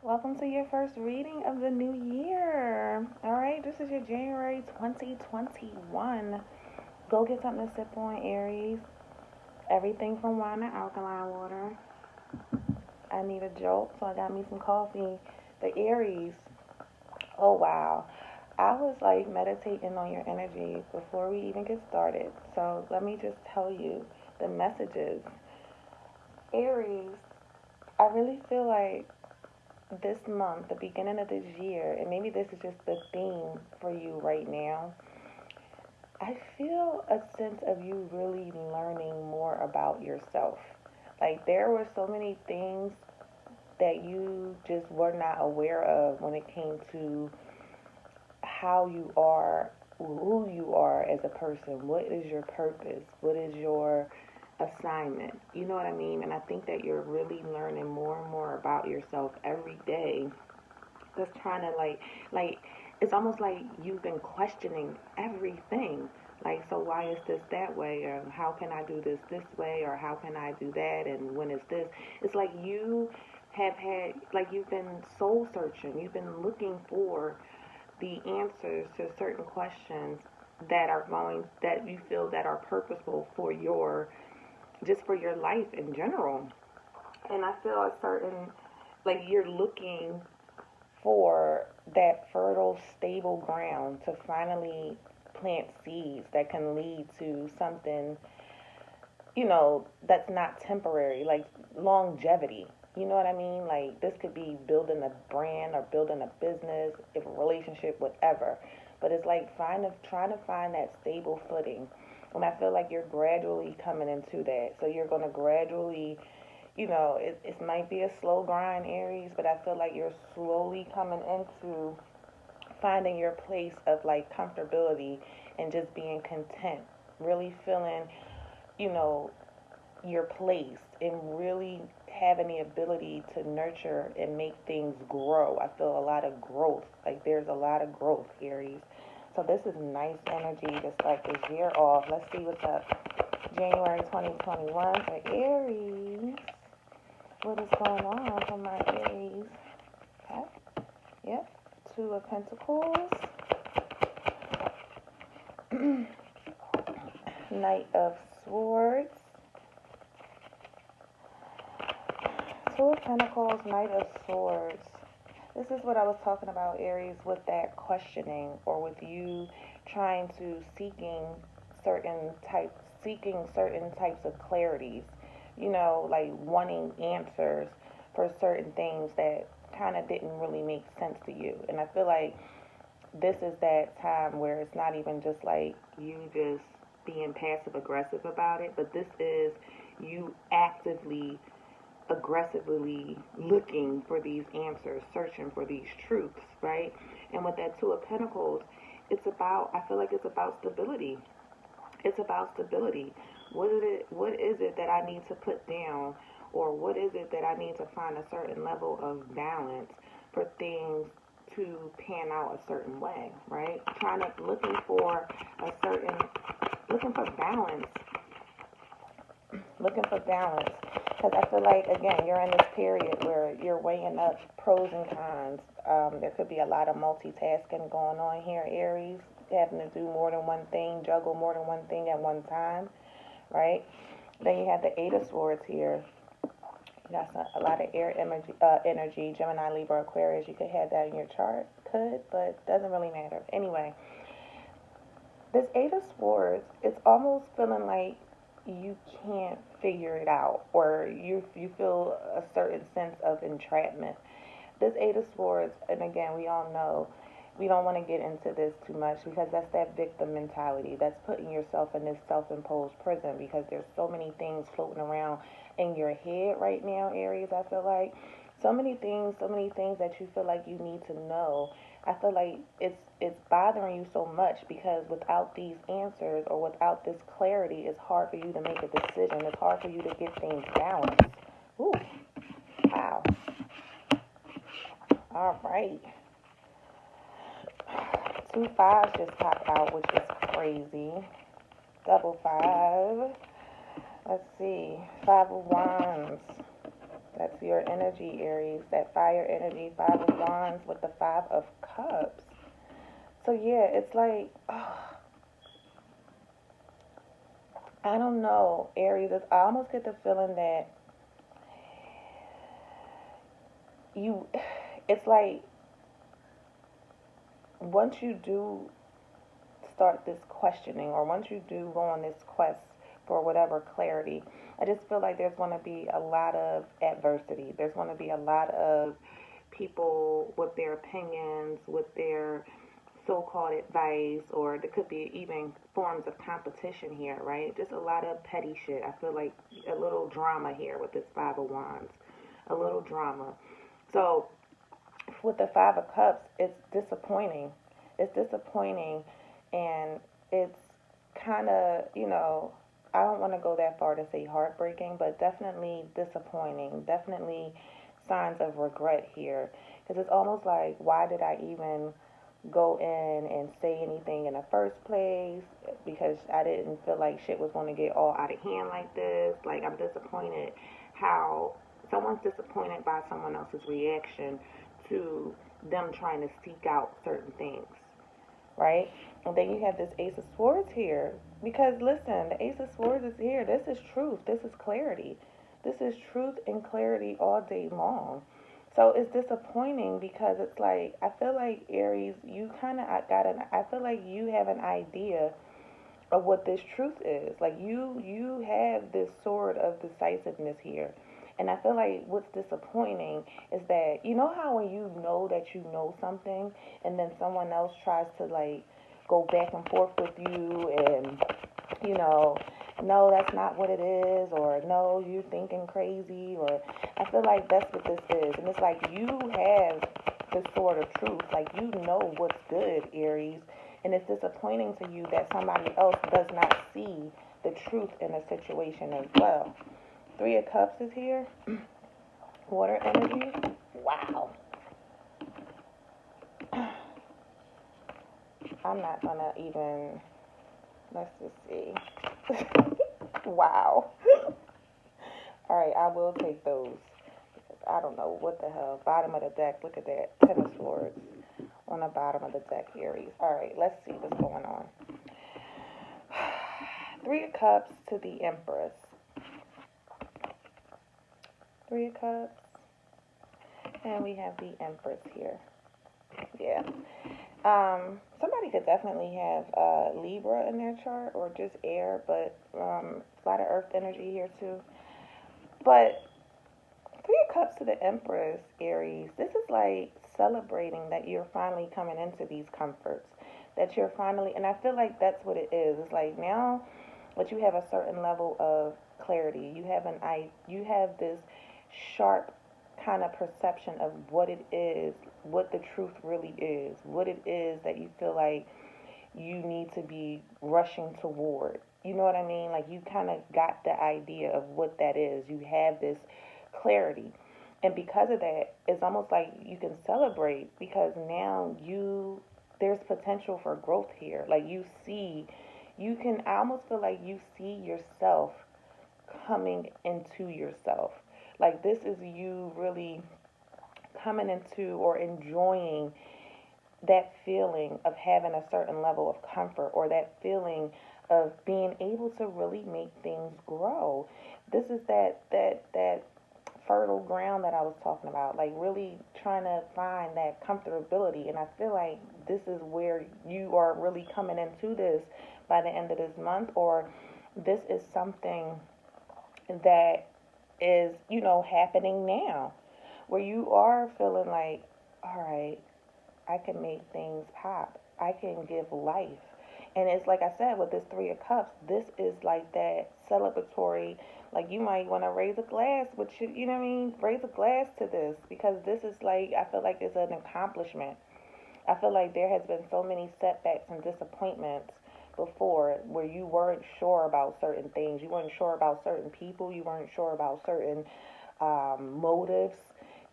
Welcome to your first reading of the new year. All right, this is your January 2021. Go get something to sip on, Aries. Everything from wine to alkaline water. I need a jolt, so I got me some coffee. The Aries. Oh, wow. I was like meditating on your energy before we even get started. So let me just tell you the messages. Aries, I really feel like this month, the beginning of this year, and maybe this is just the theme for you right now, I feel a sense of you really learning more about yourself. Like, there were so many things that you just were not aware of when it came to how you are, who you are as a person. What is your purpose? What is your assignment? You know what I mean? And I think that you're really learning more and more about yourself every day. Just trying to like it's almost like you've been questioning everything. Like, so why is this that way? Or how can I do this way? Or how can I do that? And when is this? It's like you have had, like, you've been soul searching. You've been looking for the answers to certain questions that you feel that are purposeful for your, just for your life in general. And I feel a certain, like, you're looking for that fertile, stable ground to finally plant seeds that can lead to something, that's not temporary, like longevity. You know what I mean? Like, this could be building a brand or building a business, a relationship, whatever. But it's like trying to find that stable footing. And I feel like you're gradually coming into that. So you're going to gradually, it might be a slow grind, Aries, but I feel like you're slowly coming into finding your place of like comfortability and just being content, really feeling, you know, your place and really having the ability to nurture and make things grow. I feel a lot of growth. Like, there's a lot of growth, Aries. So this is nice energy to start this year off. Let's see what's up. January 2021 for Aries. What is going on for my Aries? Okay. Yep. Two of Pentacles. Knight of Swords. Two of Pentacles, Knight of Swords. This is what I was talking about, Aries, with that questioning, or with you trying to seeking certain types of clarities. Like wanting answers for certain things that kind of didn't really make sense to you. And I feel like this is that time where it's not even just like you just being passive aggressive about it, but this is you actively, aggressively looking for these answers, searching for these truths, right? And with that Two of Pentacles, I feel like it's about stability. It's about stability. What is it that I need to put down, or what is it that I need to find a certain level of balance for things to pan out a certain way, right? Looking for balance, looking for balance. Because I feel like, again, you're in this period where you're weighing up pros and cons. There could be a lot of multitasking going on here, Aries, having to do more than one thing, juggle more than one thing at one time, right? Then you have the Eight of Swords here. That's a lot of air energy, Gemini, Libra, Aquarius. You could have that in your chart, but doesn't really matter. Anyway, this Eight of Swords, it's almost feeling like you can't figure it out, or you feel a certain sense of entrapment. This Eight of Swords, and again, we all know we don't want to get into this too much because that's that victim mentality. That's putting yourself in this self-imposed prison because there's so many things floating around in your head right now, Aries. I feel like so many things that you feel like you need to know. I feel like it's bothering you so much because without these answers or without this clarity, it's hard for you to make a decision. It's hard for you to get things balanced. Ooh, wow. All right. Two fives just popped out, which is crazy. Double five. Let's see. Five of Wands. That's your energy, Aries. That fire energy, Five of Wands with the Five of Cups. So yeah, it's like, I don't know, Aries. I almost get the feeling that you, it's like once you do start this questioning, or once you do go on this quest for whatever clarity, I just feel like there's going to be a lot of adversity. There's going to be a lot of people with their opinions, with their so-called advice, or there could be even forms of competition here, right? Just a lot of petty shit. I feel like a little drama here with this Five of Wands, a little drama. So with the Five of Cups, it's disappointing. It's disappointing, and it's kind of, I don't want to go that far to say heartbreaking, but definitely disappointing. Definitely signs of regret here. Because it's almost like, why did I even go in and say anything in the first place? Because I didn't feel like shit was going to get all out of hand like this. Like, I'm disappointed how someone's disappointed by someone else's reaction to them trying to seek out certain things, right? And then you have this Ace of Swords here. Because listen, the Ace of Swords is here. This is truth. This is clarity. This is truth and clarity all day long. So it's disappointing because it's like, I feel like Aries, you kind of I feel like you have an idea of what this truth is. Like you have this sword of decisiveness here. And I feel like what's disappointing is that, you know how when you know that you know something and then someone else tries to like go back and forth with you, and you know, no, that's not what it is, or no, you're thinking crazy, or I feel like that's what this is. And it's like you have the sword of truth. Like, you know what's good, Aries. And it's disappointing to you that somebody else does not see the truth in a situation as well. Three of Cups is here. Water energy. Wow. I'm not gonna even, let's just see. Wow. Alright, I will take those. I don't know what the hell. Bottom of the deck, look at that. Ten of Swords on the bottom of the deck, Aries. Alright, let's see what's going on. Three of Cups to the Empress. Three of Cups. And we have the Empress here. Yeah. Somebody could definitely have Libra in their chart, or just air, but a lot of earth energy here too. But Three of Cups to the Empress, Aries, this is like celebrating that you're finally coming into these comforts. That you're finally, and I feel like that's what it is. It's like now that you have a certain level of clarity, you have this sharp kind of perception of what it is, what the truth really is, what it is that you feel like you need to be rushing toward. You know what I mean? Like, you kind of got the idea of what that is. You have this clarity. And because of that, it's almost like you can celebrate, because now there's potential for growth here. Like, I almost feel like you see yourself coming into yourself. Like, this is you really coming into or enjoying that feeling of having a certain level of comfort, or that feeling of being able to really make things grow. This is that fertile ground that I was talking about, like really trying to find that comfortability. And I feel like this is where you are really coming into this by the end of this month, or this is something that is, happening now, where you are feeling like, all right, I can make things pop. I can give life. And it's like I said, with this Three of Cups, this is like that celebratory, like you might want to raise a glass, you know what I mean? Raise a glass to this, because this is like, I feel like it's an accomplishment. I feel like there has been so many setbacks and disappointments before, where you weren't sure about certain things. You weren't sure about certain people. You weren't sure about certain motives.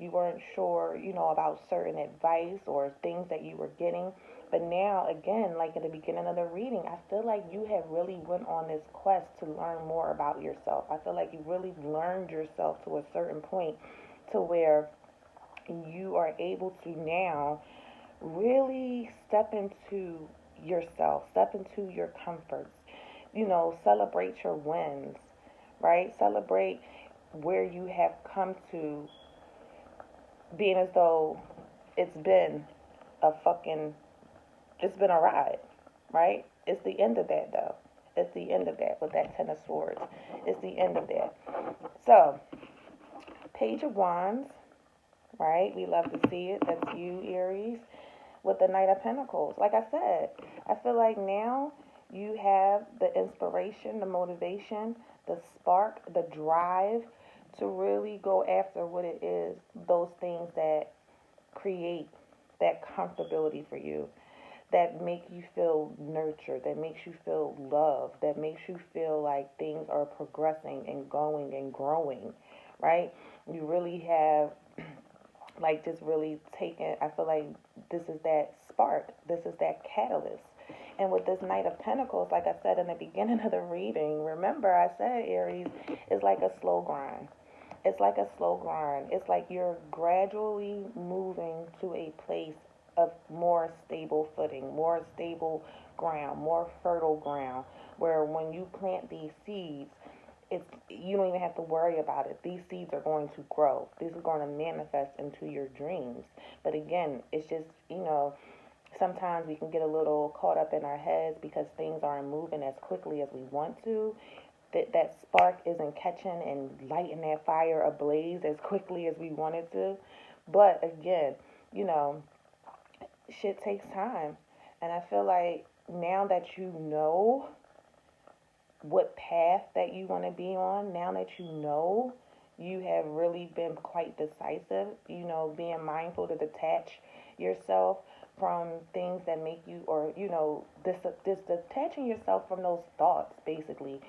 You weren't sure, about certain advice or things that you were getting. But now, again, like in the beginning of the reading, I feel like you have really went on this quest to learn more about yourself. I feel like you really learned yourself to a certain point, to where you are able to now really step into yourself, step into your comforts, celebrate your wins, right? Celebrate where you have come to, being as though it's been a fucking, it's been a ride, right? It's the end of that, though. It's the end of that with that Ten of Swords. It's the end of that. So, Page of Wands, right? We love to see it. That's you, Aries, with the Knight of Pentacles. Like I said, I feel like now you have the inspiration, the motivation, the spark, the drive to really go after what it is, those things that create that comfortability for you, that make you feel nurtured, that makes you feel loved, that makes you feel like things are progressing and going and growing, right? You really have like just really taken, I feel like this is that spark, this is that catalyst. And with this Knight of Pentacles, like I said in the beginning of the reading, remember I said Aries is like a slow grind. It's like a slow grind. It's like you're gradually moving to a place of more stable footing, more stable ground, more fertile ground, where when you plant these seeds, it's, you don't even have to worry about it. These seeds are going to grow. These are going to manifest into your dreams. But again, it's just, sometimes we can get a little caught up in our heads because things aren't moving as quickly as we want to. That spark isn't catching and lighting that fire ablaze as quickly as we want it to. But again, you know, shit takes time. And I feel like now that you know what path that you want to be on, now that you have really been quite decisive, being mindful to detach yourself from things that make you, or, detaching yourself from those thoughts, basically.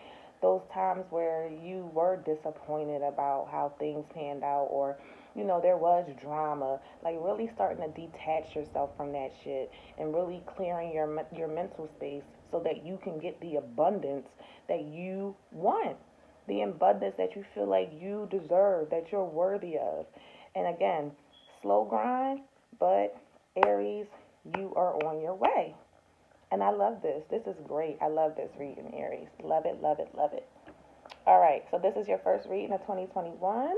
Those times where you were disappointed about how things panned out, or, there was drama, like really starting to detach yourself from that shit and really clearing your mental space so that you can get the abundance that you want, the abundance that you feel like you deserve, that you're worthy of. And again, slow grind, but Aries, you are on your way. And I love this. This is great. I love this reading, Aries. Love it, love it, love it. All right, so this is your first reading of 2021.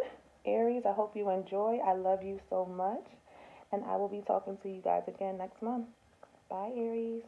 Aries, I hope you enjoy. I love you so much. And I will be talking to you guys again next month. Bye, Aries.